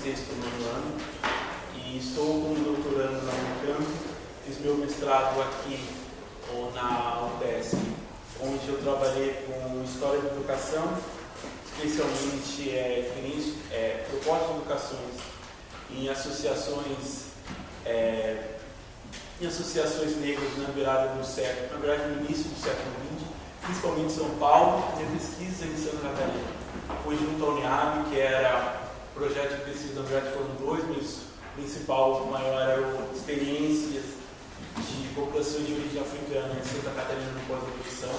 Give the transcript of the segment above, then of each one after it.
sexto ano e estou como doutorando na Unicamp. Fiz meu mestrado aqui na UDESC, onde eu trabalhei com História da Educação, especialmente propostas de educações em associações negras na virada do século, na verdade no início do século XX, principalmente em São Paulo. Minha pesquisa em Santa Catarina foi junto ao UNEAB, que era projeto de pesquisa, na verdade foram dois, mas o principal, o maior, era experiências de populações de origem africana em Santa Catarina no pós-abolição.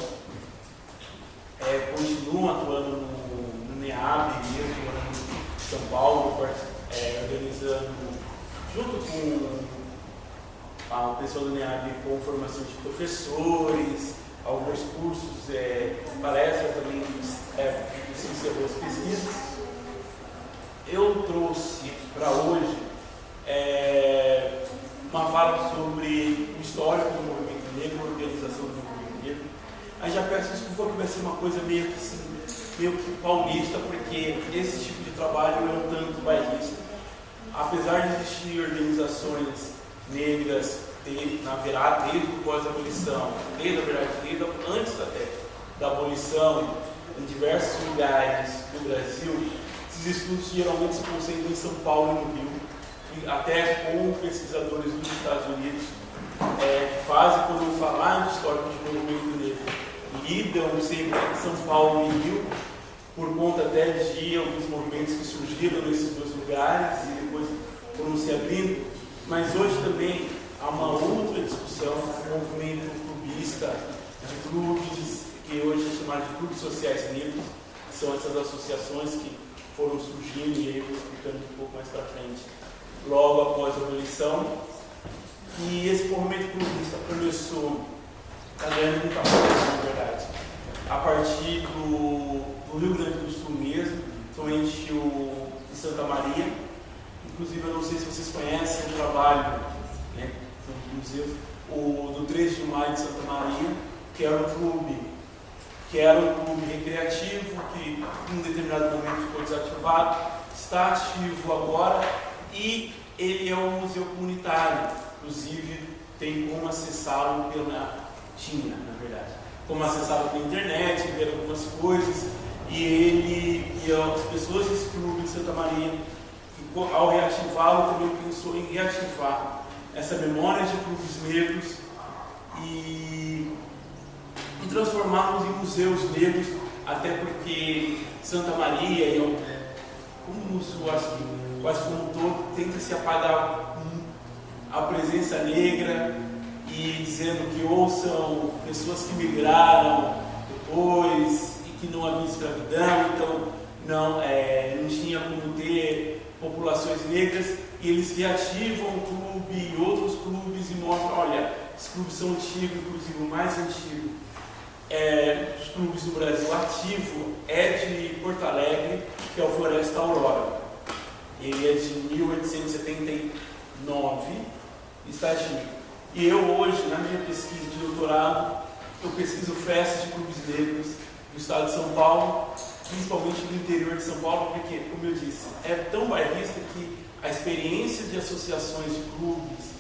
Continuo atuando no UNEAB, mesmo morando em São Paulo, organizando, junto com o pessoal do UNEAB, com formação de professores, alguns cursos, palestras também se encerrou as pesquisas. Eu trouxe para hoje uma fala sobre o histórico do movimento negro, a organização do movimento negro. Aí já peço desculpa que vai ser uma coisa meio que paulista, porque esse tipo de trabalho é um tanto bairrista. Apesar de existir organizações negras desde o pós-abolição, desde antes até da abolição, em diversos lugares do Brasil, esses estudos geralmente se concentram em São Paulo e no Rio, e até com pesquisadores dos Estados Unidos, que fazem, quando eu falar de história de movimento negro, lidam sempre em São Paulo e Rio, por conta até de alguns movimentos que surgiram nesses dois lugares e depois foram se abrindo. Mas hoje também há uma outra discussão, um movimento clubista, de clubes, que hoje é chamado de clubes sociais negros, que são essas associações que foram surgindo, e aí eu vou explicando um pouco mais para frente, logo após a abolição. E esse movimento clubista começou ganhando muita força, na verdade, a partir do Rio Grande do Sul mesmo, somente em Santa Maria. Inclusive, eu não sei se vocês conhecem o trabalho, do 3 de maio de Santa Maria, que era um clube recreativo, que em um determinado momento ficou desativado, está ativo agora, e ele é um museu comunitário. Inclusive, tem como acessá-lo como acessá-lo pela internet, ver algumas coisas, e as pessoas desse clube de Santa Maria, ao reativá-lo, também pensou em reativar essa memória de clubes negros e transformá-los em museus negros, até porque Santa Maria, como o Sul, acho que quase como um todo, tenta se apagar a presença negra, e dizendo que ou são pessoas que migraram depois e que não havia escravidão, então não tinha como ter populações negras, e eles reativam o clube e outros clubes e mostram, olha, esses clubes são antigos, inclusive o mais antigo dos clubes do Brasil ativo é de Porto Alegre, que é o Floresta Aurora. Ele é de 1879, está ativo. E eu hoje, na minha pesquisa de doutorado, eu pesquiso festas de clubes negros do estado de São Paulo, principalmente do interior de São Paulo, porque, como eu disse, é tão bairrista que a experiência de associações de clubes,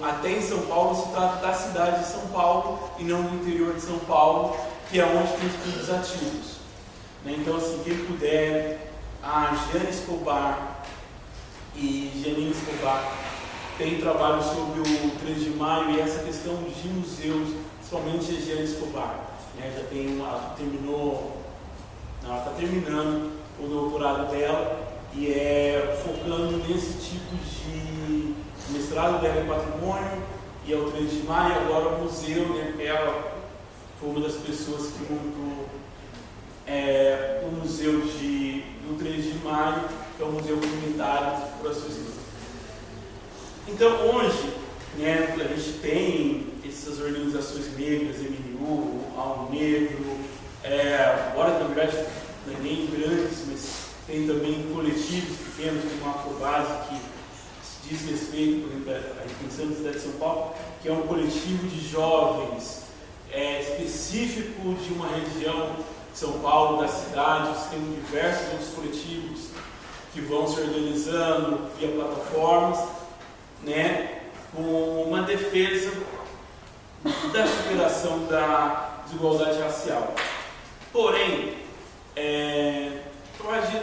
até em São Paulo, se trata da cidade de São Paulo e não do interior de São Paulo, que é onde tem os clubes ativos. Então, assim, quem puder, a Jane Escobar e Janine Escobar tem trabalho sobre o 3 de maio e essa questão de museus, principalmente a Jane Escobar. Ela está terminando o doutorado dela e focando nesse tipo de mestrado dela em patrimônio, e é o 3 de maio, agora o museu, ela foi uma das pessoas que montou o museu do 3 de maio, que é o Museu Comunitário de Populações Negras. Então, hoje, a gente tem essas organizações negras, MNU, Alvo Negro, agora, na verdade, não é nem grandes, mas tem também coletivos pequenos, como a Afrobase, que diz respeito, por exemplo, à extensão da cidade de São Paulo, que é um coletivo de jovens específico de uma região de São Paulo, da cidade. Tem diversos outros coletivos que vão se organizando via plataformas, né, com uma defesa da superação da desigualdade racial. Porém, eu acho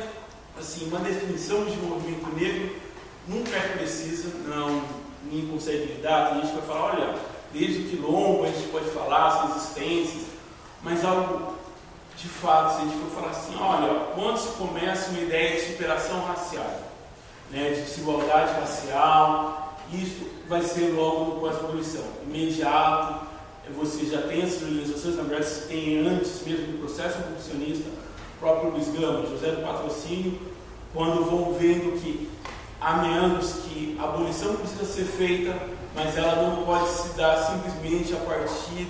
assim, uma definição de movimento negro nunca é precisa, ninguém consegue lidar. Tem gente que vai falar, olha, desde o quilombo a gente pode falar as resistências, mas algo de fato, se a gente for falar assim, olha, quando se começa uma ideia de superação racial, né, de desigualdade racial, isso vai ser logo no pós-abolição, imediato. Você já tem essas organizações, na verdade, você tem antes mesmo do processo abolicionista, o próprio Luiz Gama, José do Patrocínio, quando vão vendo que há meandros que a abolição precisa ser feita, mas ela não pode se dar simplesmente a partir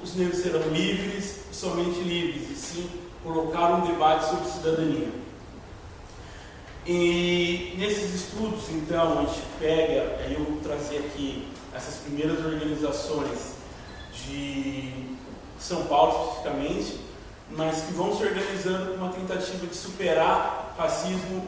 os negros serão livres, somente livres, e sim colocar um debate sobre cidadania. E nesses estudos, então, a gente pega, aí eu vou trazer aqui essas primeiras organizações de São Paulo especificamente, mas que vão se organizando com uma tentativa de superar racismo,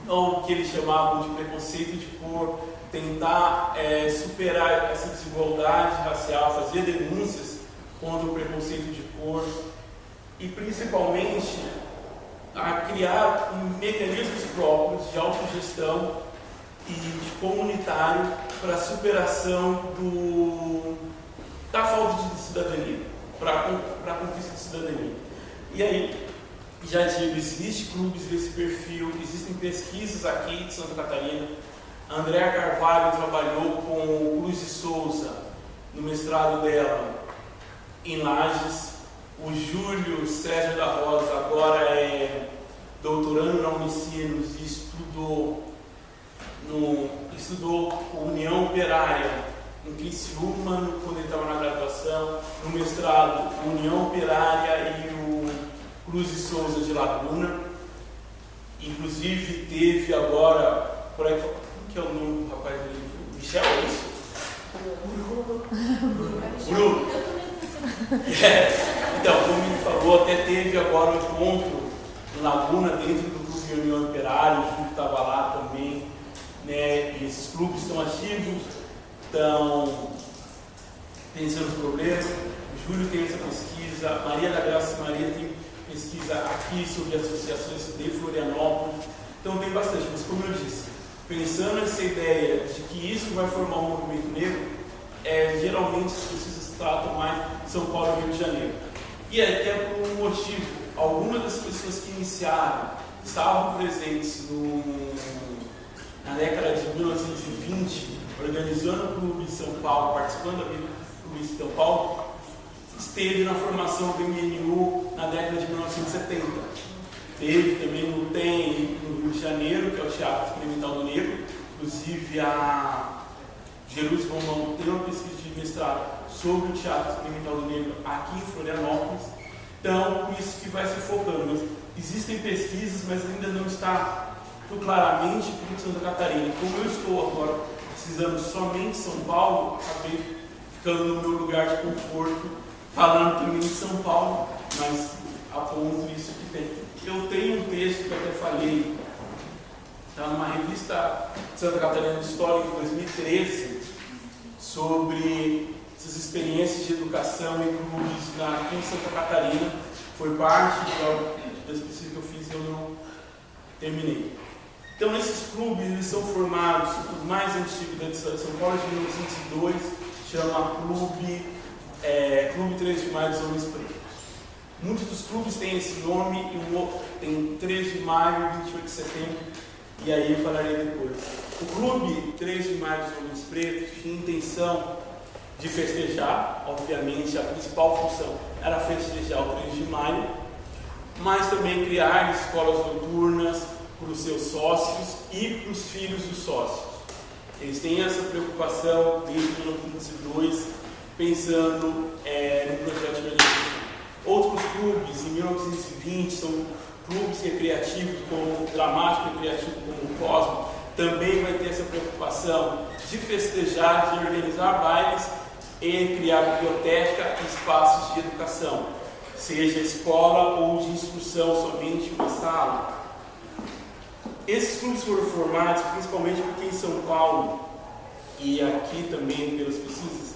ou o que eles chamavam de preconceito de cor, tentar superar essa desigualdade racial, fazer denúncias contra o preconceito de cor e principalmente a criar mecanismos próprios de autogestão e de comunitário para a superação da falta de cidadania, para a conquista de cidadania. E aí, já digo, existem clubes desse perfil, existem pesquisas aqui de Santa Catarina. A Andréa Carvalho trabalhou com o Cruz de Souza no mestrado dela em Lages. O Júlio César da Rosa agora é doutorando na Unicinos e estudou União Operária em Criciúma, quando ele estava na graduação, no mestrado União Operária e o Cruz de Souza de Laguna. Inclusive teve agora, como que é o nome do rapaz ali? Michel, é isso? Bruno. Então, como ele falou, até teve agora um encontro em Laguna, dentro do Clube de União Operária, o Júlio estava lá também, né? E esses clubes estão ativos, estão pensando nos problemas. O Júlio tem essa pesquisa, Maria da Graça Maria tem pesquisa aqui sobre associações de Florianópolis, então tem bastante, mas como eu disse, pensando nessa ideia de que isso vai formar um movimento negro, geralmente as pesquisas tratam mais de São Paulo e Rio de Janeiro. E até por um motivo, algumas das pessoas que iniciaram estavam presentes na década de 1920, organizando o Clube de São Paulo, participando da vida do Clube de São Paulo, esteve na formação do MNU na década de 1970. Teve também no TEM, no Rio de Janeiro, que é o Teatro Experimental do Negro. Inclusive, a Jerusalém Romão tem uma pesquisa de mestrado sobre o Teatro Experimental do Negro aqui em Florianópolis. Então, isso que vai se focando. Mas existem pesquisas, mas ainda não está claramente para Santa Catarina. Como eu estou agora precisando somente de São Paulo, acabei ficando no meu lugar de conforto, falando também de São Paulo, mas aponto isso que tem. Eu tenho um texto que eu até falei, está numa revista Santa Catarina de História, de 2013, sobre essas experiências de educação em clubes aqui em Santa Catarina. Foi parte das pesquisas que eu fiz e eu não terminei. Então, esses clubes eles são formados, o mais antigo da cidade de São Paulo, de 1902, chama Clube 3 de Maio dos Homens Pretos. Muitos dos clubes têm esse nome, e o outro tem 3 de maio e 28 de setembro, e aí eu falarei depois. O Clube 3 de Maio dos Homens Pretos tinha intenção de festejar, obviamente a principal função era festejar o 3 de maio, mas também criar escolas noturnas para os seus sócios e para os filhos dos sócios. Eles têm essa preocupação desde 1902, pensando no projeto de organização. Outros clubes, em 1920, são clubes recreativos, como o Dramático Recreativo, como o Cosmo, também vai ter essa preocupação de festejar, de organizar bailes e criar biblioteca e espaços de educação, seja escola ou de instrução, somente uma sala. Esses clubes foram formados principalmente porque em São Paulo e aqui também pelas pesquisas,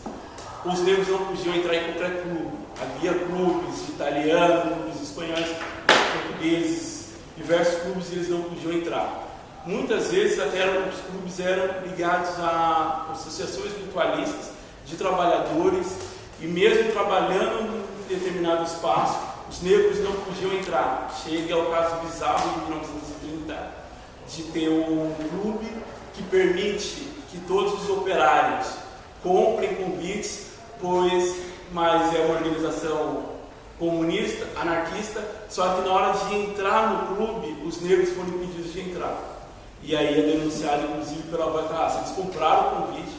os negros não podiam entrar em qualquer clube. Havia clubes de italianos, clubes espanhóis, portugueses, diversos clubes, e eles não podiam entrar. Muitas vezes até os clubes eram ligados a associações mutualistas de trabalhadores, e mesmo trabalhando em determinado espaço, os negros não podiam entrar. Chega ao caso bizarro de 1930 de ter um clube que permite que todos os operários comprem convites, mas é uma organização comunista, anarquista, só que na hora de entrar no clube, os negros foram impedidos de entrar. E aí é denunciado, inclusive, pela voz da raça. Eles compraram o convite,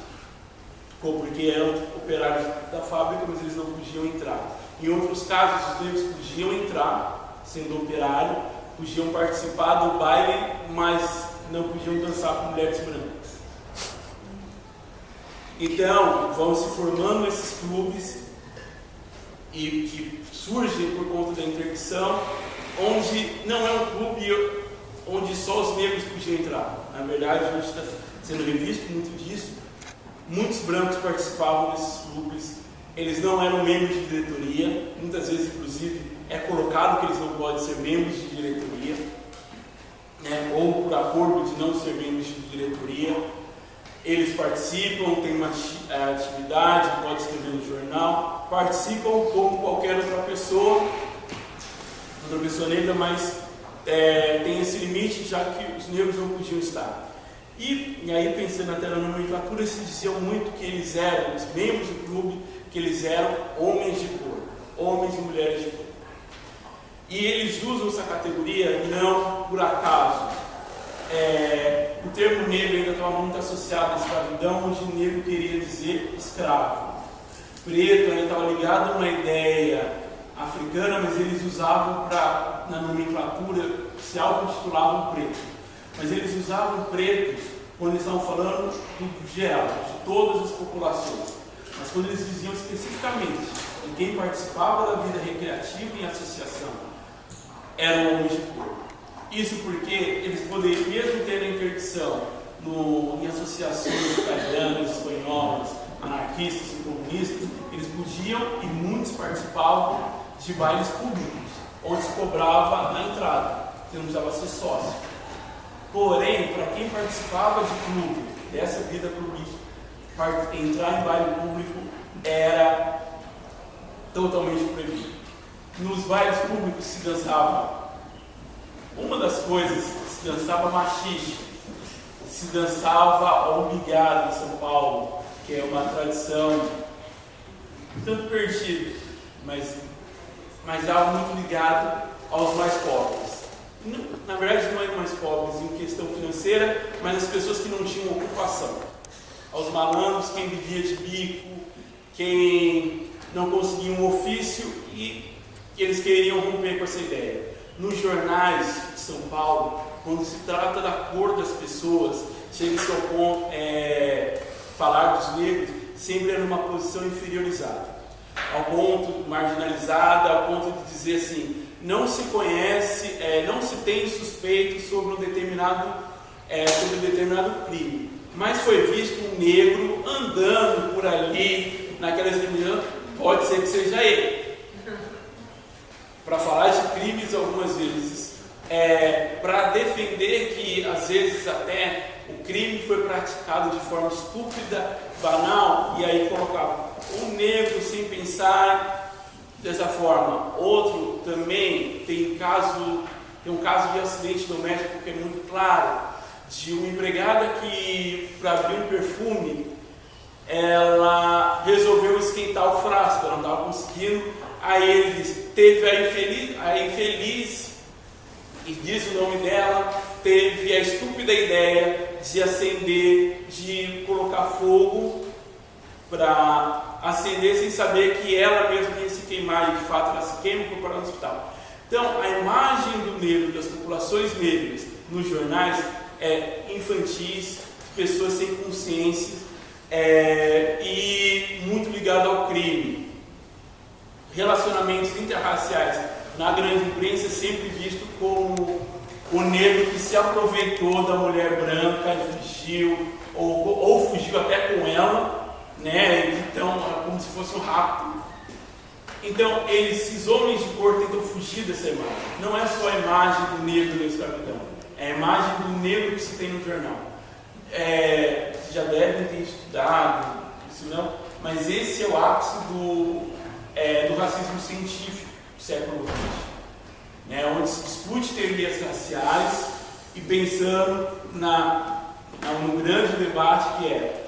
porque eram operários da fábrica, mas eles não podiam entrar. Em outros casos, os negros podiam entrar, sendo operário, podiam participar do baile, mas não podiam dançar com mulheres brancas. Então, vão se formando esses clubes e que surgem por conta da interdicção, onde não é um clube onde só os negros podiam entrar. Na verdade, a gente está sendo revisto muito disso. Muitos brancos participavam desses clubes, eles não eram membros de diretoria, muitas vezes, inclusive, é colocado que eles não podem ser membros de diretoria, né, ou por acordo de não ser membros de diretoria. Eles participam, têm uma atividade, pode escrever no jornal, participam como qualquer outra pessoa negra, mas tem esse limite, já que os negros não podiam estar. E aí, pensando até na nomenclatura, se diziam muito que eles eram, os membros do clube, que eles eram homens de cor, homens e mulheres de cor. E eles usam essa categoria não por acaso. O termo negro ainda estava muito associado à escravidão, onde negro queria dizer escravo. Preto ainda estava ligado a uma ideia africana, mas eles usavam na nomenclatura, se auto-intitulavam preto. Mas eles usavam pretos quando eles estavam falando do geral, de todas as populações. Mas quando eles diziam especificamente de quem participava da vida recreativa em associação, eram homens de cor. Isso porque eles poderiam, mesmo tendo interdição em associações italianas, espanholas, anarquistas e comunistas, eles podiam e muitos participavam de bailes públicos, onde se cobrava na entrada, você não precisava ser sócio. Porém, para quem participava de clube, dessa vida clubística, entrar em baile público era totalmente proibido. Nos bailes públicos se dançava, uma das coisas, se dançava machixe, se dançava ombigada em São Paulo, que é uma tradição tanto perdida, mas algo muito ligado aos mais pobres. Na verdade, não é mais pobres em questão financeira, mas as pessoas que não tinham ocupação. Aos malandros, quem vivia de bico, quem não conseguia um ofício e eles queriam romper com essa ideia. Nos jornais de São Paulo, quando se trata da cor das pessoas, chega-se ao ponto, falar dos negros, sempre é numa posição inferiorizada, ao ponto marginalizada, ao ponto de dizer assim, não se conhece, não se tem suspeito sobre um determinado crime, mas foi visto um negro andando por ali, naquelas reuniões, pode ser que seja ele. Para falar de crimes algumas vezes, para defender que às vezes até o crime foi praticado de forma estúpida, banal, e aí colocava um negro sem pensar dessa forma. Outro também tem um caso de acidente doméstico que é muito claro, de uma empregada que, para abrir um perfume, ela resolveu esquentar o frasco, ela não estava conseguindo. Aí ele teve a infeliz, e diz o nome dela, teve a estúpida ideia de acender, de colocar fogo para acender sem saber que ela mesma ia se queimar, e de fato ela se queima e foi para o hospital. Então, a imagem do negro, das populações negras nos jornais é infantis, pessoas sem consciência e muito ligado ao crime. Relacionamentos interraciais na grande imprensa é sempre visto como o negro que se aproveitou da mulher branca e fugiu, ou fugiu até com ela, né? Então, como se fosse um rapto. Então, esses homens de cor tentam fugir dessa imagem. Não é só a imagem do negro da escravidão, é a imagem do negro que se tem no jornal. Vocês já devem ter estudado isso, não? Mas esse é o ápice do racismo científico do século XX, né? Onde se discute teorias raciais e pensando num grande debate que é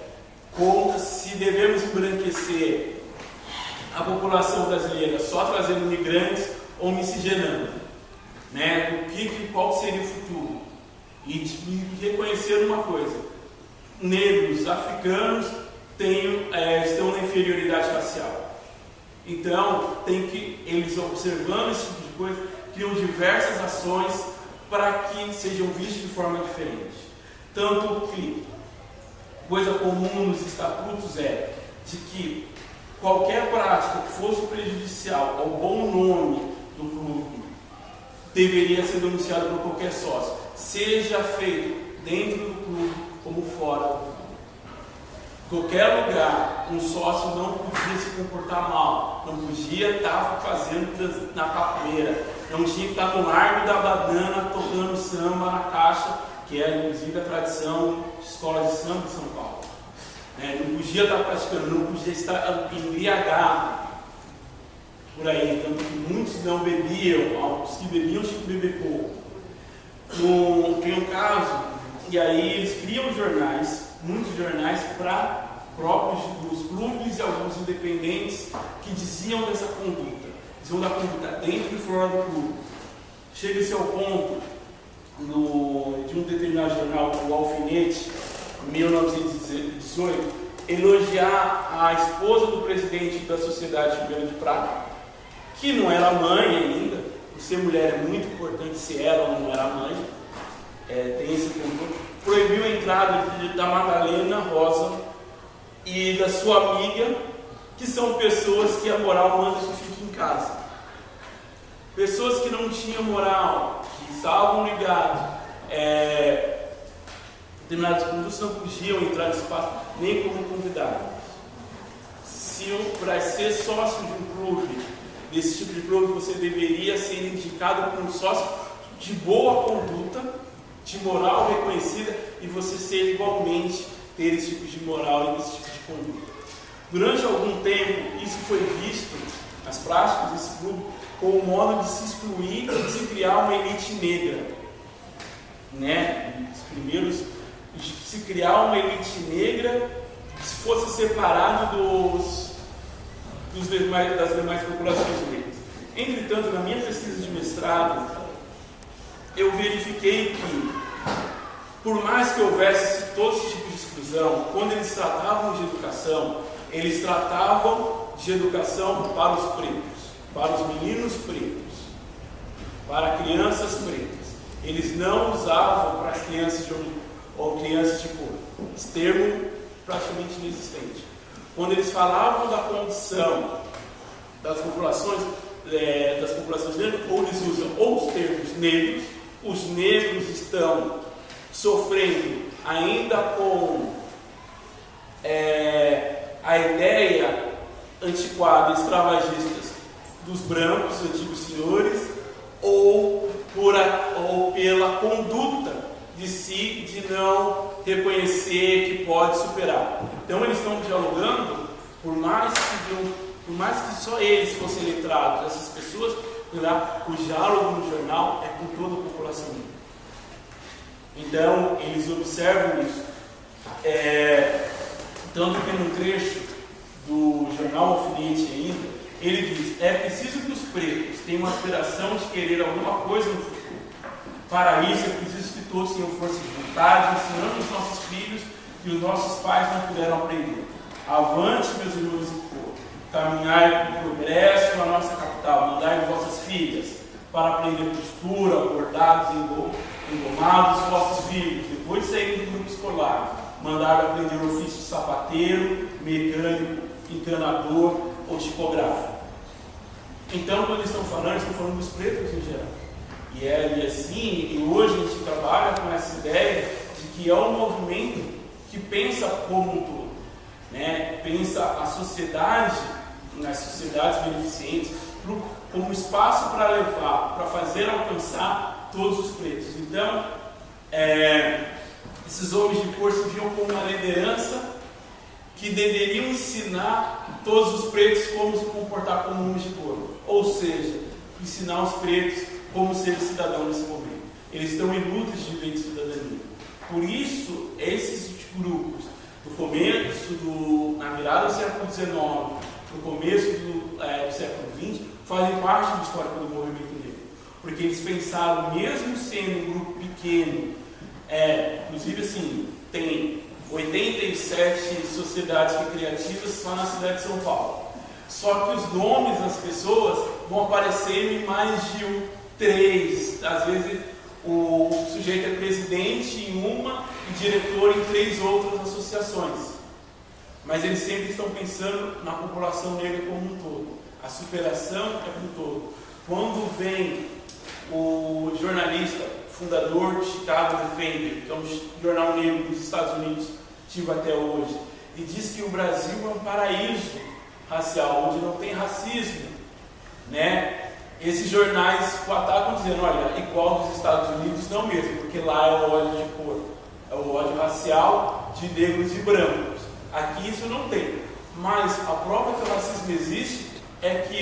se devemos embranquecer a população brasileira só trazendo migrantes ou miscigenando, né? Qual seria o futuro? E reconhecer uma coisa: negros, africanos estão na inferioridade racial. Então, eles observando esse tipo de coisa, criam diversas ações para que sejam vistos de forma diferente. Tanto que coisa comum nos estatutos é de que qualquer prática que fosse prejudicial ao bom nome do clube deveria ser denunciado por qualquer sócio, seja feito dentro do clube como fora do clube. Em qualquer lugar, um sócio não podia se comportar mal, não podia estar fazendo na capoeira, não tinha que estar no Largo da Banana tocando samba na caixa, que é inclusive a tradição de escola de samba de São Paulo. Não podia estar praticando, não podia estar embriagado por aí, tanto que muitos não bebiam, os que bebiam tinham que beber pouco. Tem um caso, e aí eles criam jornais, muitos jornais para próprios dos clubes e alguns independentes que diziam dessa conduta, diziam da conduta dentro e fora do clube. Chega-se ao ponto de um determinado jornal, o Alfinete, em 1918, elogiar a esposa do presidente da Sociedade de Ribeirão de Prata, que não era mãe ainda. Por ser mulher é muito importante se ela ou não era mãe, tem esse ponto. Proibiu a entrada da Madalena Rosa e da sua amiga, que são pessoas que a moral manda que fiquem em casa. Pessoas que não tinham moral, que estavam ligados, determinados produtos não podiam entrar no espaço nem como convidados. Para ser sócio de um clube, desse tipo de clube, você deveria ser indicado como um sócio de boa conduta, de moral reconhecida, e você ser igualmente ter esse tipo de moral e esse tipo de conduta. Durante algum tempo, isso foi visto, as práticas desse clube, como um modo de se excluir e de se criar uma elite negra, né? Os primeiros de se criar uma elite negra que fosse separado das demais populações negras. Entretanto, na minha pesquisa de mestrado, eu verifiquei que, por mais que houvesse todo esse tipo de exclusão, quando eles tratavam de educação, eles tratavam de educação para os pretos, para os meninos pretos, para crianças pretas. Eles não usavam para as crianças ou crianças de cor. Esse termo praticamente inexistente. Quando eles falavam da condição das populações negras, ou eles usam ou os termos negros, os negros estão sofrendo ainda com a ideia antiquada, escravagista dos brancos, antigos senhores, ou pela conduta de si, de não reconhecer que pode superar. Então eles estão dialogando, por mais que só eles fossem letrados, essas pessoas, o diálogo no jornal é com toda a população negra. Então eles observam isso. Tanto que num trecho do jornal Alfinete ainda, ele diz: é preciso que os pretos tenham uma aspiração de querer alguma coisa no futuro. Para isso é preciso que todos tenham força de vontade, ensinando os nossos filhos que os nossos pais não puderam aprender. Avante, meus irmãos e cor, caminhai com progresso na nossa capital, mandai vossas filhas para aprender costura, bordados, engomados, vossos filhos, depois de saírem do grupo escolar, mandar aprender o ofício de sapateiro, mecânico, encanador ou tipógrafo. Então, quando eles estão falando dos pretos em geral. E assim, e hoje a gente trabalha com essa ideia de que é um movimento que pensa como um todo, né? Pensa a sociedade, as sociedades beneficentes, como espaço para levar, para fazer alcançar todos os pretos. Então, esses homens de cor se viam como uma liderança que deveriam ensinar todos os pretos como se comportar como homens de cor, ou seja, ensinar os pretos como ser cidadão nesse momento. Eles estão em luta de direito de cidadania. Por isso, esses grupos, do começo, na virada do século XIX, no começo do século XX, fazem parte do histórico do movimento negro. Porque eles pensaram, mesmo sendo um grupo pequeno, inclusive assim, tem 87 sociedades recreativas só na cidade de São Paulo. Só que os nomes das pessoas vão aparecer em mais de 3. Às vezes o sujeito é presidente em uma e diretor em 3 outras associações. Mas eles sempre estão pensando na população negra como um todo. A superação é como um todo. Quando vem o jornalista, fundador do Chicago Defender, que é um jornal negro dos Estados Unidos, ativo até hoje, e diz que o Brasil é um paraíso racial, onde não tem racismo, né? Esses jornais atacam dizendo, olha, igual dos Estados Unidos, não mesmo, porque lá é o ódio de cor, é o ódio racial de negros e brancos. Aqui isso não tem. Mas a prova que o racismo existe é que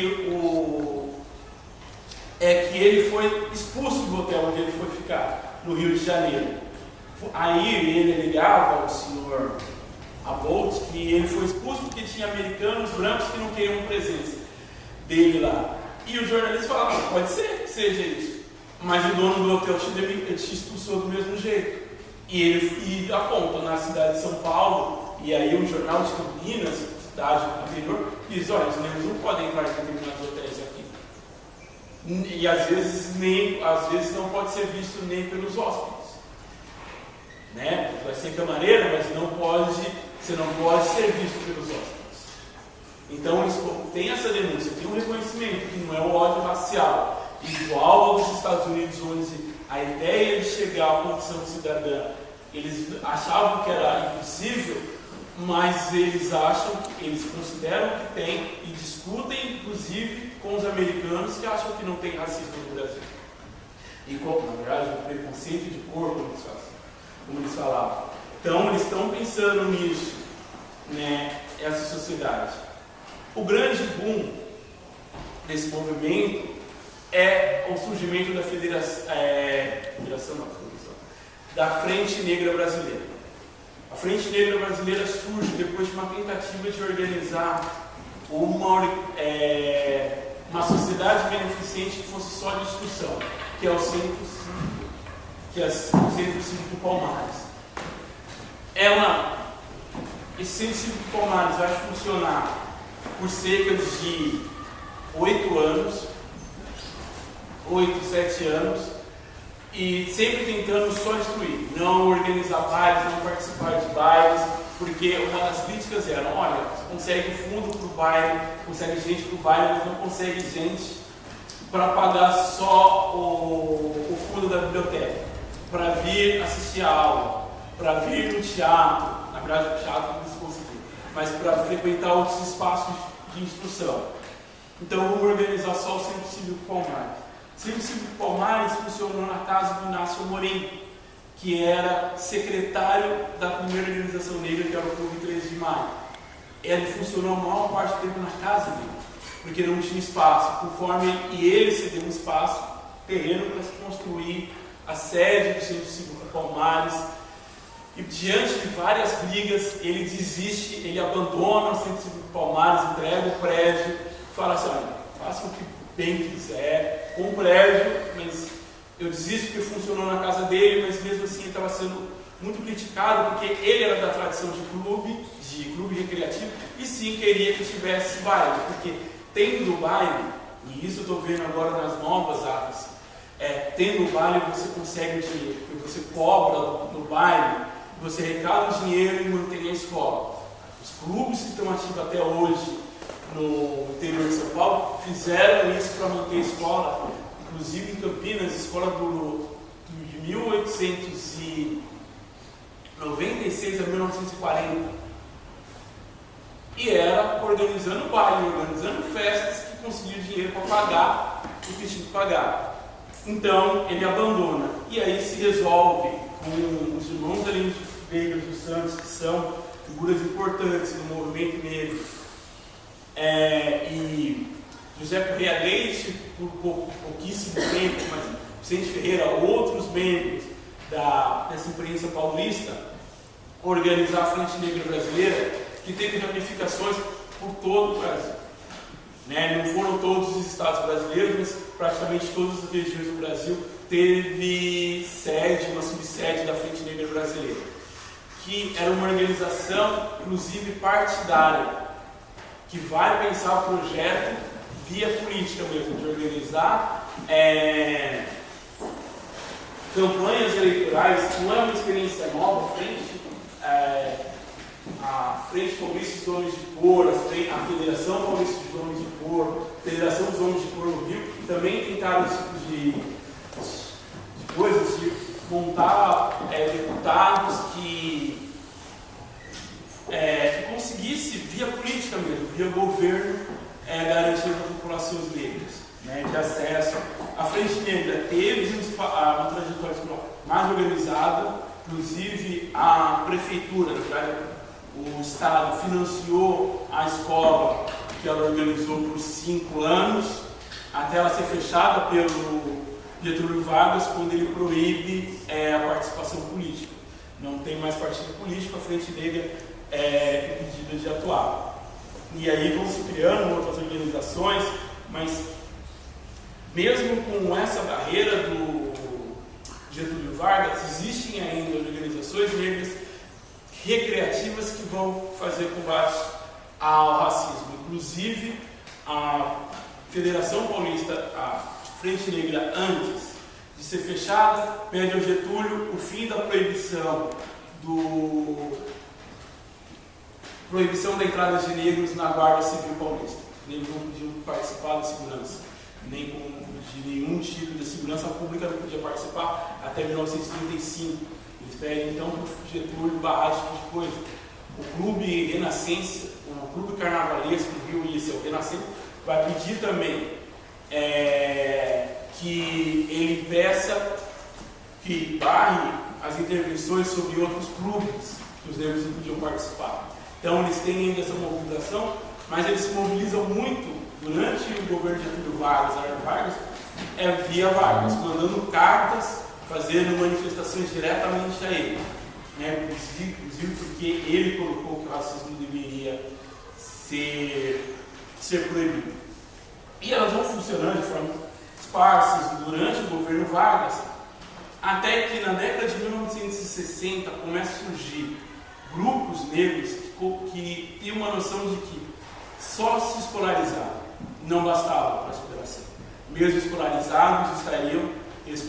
ele foi expulso do hotel onde ele foi ficar, no Rio de Janeiro. Aí ele ligava ao senhor Abolt que ele foi expulso porque tinha americanos brancos que não queriam presença dele lá. E o jornalista falava, pode ser que seja isso, mas o dono do hotel te expulsou do mesmo jeito. E ele aponta na cidade de São Paulo, e aí o jornal de Campinas, cidade do interior, diz, olha, os negros não podem entrar em determinados hotéis aqui. E às vezes não pode ser visto nem pelos hóspedes. Né? Vai ser camareira, mas você não pode ser visto pelos hóspedes. Então eles têm essa denúncia, tem um reconhecimento que não é o ódio racial igual ao dos Estados Unidos, onde a ideia de chegar à condição cidadã, eles achavam que era impossível, mas eles consideram que tem e discutem, inclusive, com os americanos que acham que não tem racismo no Brasil. E, na verdade, o preconceito de cor, como eles falavam. Então, eles estão pensando nisso, né, essa sociedade. O grande boom desse movimento é o surgimento da da Frente Negra Brasileira. A Frente Negra Brasileira surge depois de uma tentativa de organizar uma sociedade beneficente que fosse só de discussão, que é o Centro Cívico Palmares. Esse Centro Cívico Palmares vai funcionar por cerca de 7 anos, e sempre tentando só instruir, não organizar bailes, não participar de bailes, porque uma das críticas era, olha, você consegue fundo para o baile, consegue gente para o baile, mas não consegue gente para pagar só o fundo da biblioteca, para vir assistir a aula, para vir no teatro, na verdade o teatro não se conseguiu, mas para frequentar outros espaços de instrução. Então vamos organizar só o Centro Cívico Palmares. O Centro Cívico Palmares funcionou na casa do Inácio Amorim, que era secretário da primeira organização negra, que era o Clube 13 de Maio. Ele funcionou a maior parte do tempo na casa dele, porque não tinha espaço. E ele cedeu um espaço, terreno, para se construir a sede do Centro Cívico Palmares. E diante de várias brigas, ele desiste, ele abandona o Centro Cívico Palmares, entrega o prédio, fala assim, olha, faça o que bem quiser, com o prédio, mas eu desisto porque funcionou na casa dele, mas mesmo assim ele estava sendo muito criticado, porque ele era da tradição de clube recreativo, e sim queria que tivesse baile, porque tendo baile, e isso eu estou vendo agora nas novas atas, tendo baile você consegue o dinheiro, porque você cobra no baile, você arrecada o dinheiro e mantém a escola. Os clubes que estão ativos até hoje no interior de São Paulo fizeram isso para manter a escola, inclusive em Campinas, a escola durou de 1896 a 1940. E era organizando baile, organizando festas que conseguiu dinheiro para pagar o que tinha que pagar. Então ele abandona. E aí se resolve com os irmãos Negros dos Santos, que são figuras importantes no movimento negro, e José Correia Leite, por pouquíssimo tempo, mas Vicente Ferreira, outros membros dessa imprensa paulista, organizar a Frente Negra Brasileira, que teve ramificações por todo o Brasil. Não foram todos os estados brasileiros, mas praticamente todas as regiões do Brasil teve sede, uma subsede da Frente Negra Brasileira, que era uma organização, inclusive partidária, que vai pensar o projeto via política mesmo, de organizar campanhas eleitorais. Não é uma experiência nova. A Frente Paulista dos Homens de Cor, a Federação Paulista dos Homens de Cor, a Federação dos Homens de Cor no Rio, também tentaram esse tipo de coisas, de montar deputados que conseguisse, via política mesmo, via governo, garantir a população negras, de acesso. A Frente Negra teve uma trajetória mais organizada, inclusive a prefeitura, na verdade, o Estado financiou a escola que ela organizou por 5 anos, até ela ser fechada pelo Getúlio Vargas, quando ele proíbe a participação política. Não tem mais partido político, a Frente Negra é impedida de atuar. E aí vão se criando outras organizações, mas mesmo com essa barreira do Getúlio Vargas, existem ainda organizações negras recreativas que vão fazer combate ao racismo. Inclusive, a Federação Paulista, a Frente Negra, antes de ser fechada, pede ao Getúlio o fim da proibição da entrada de negros na Guarda Civil Paulista. Negros não podiam participar da segurança, nem de nenhum tipo de segurança pública não podia participar até 1935. Eles pedem então para o Getúlio barrar esse tipo de coisa. O Clube Renascença, o Clube Carnavalesco do Rio, isso é o Renascença, vai pedir também que ele peça que barre as intervenções sobre outros clubes que os negros não podiam participar. Então eles têm ainda essa mobilização, mas eles se mobilizam muito durante o governo de Getúlio Vargas, via Vargas, mandando cartas, fazendo manifestações diretamente a ele, inclusive porque ele colocou que o racismo deveria ser proibido. E elas vão funcionando de forma esparsas durante o governo Vargas, até que na década de 1960 começa a surgir grupos negros que tinham uma noção de que só se escolarizar não bastava para a superação. Mesmo escolarizados, eles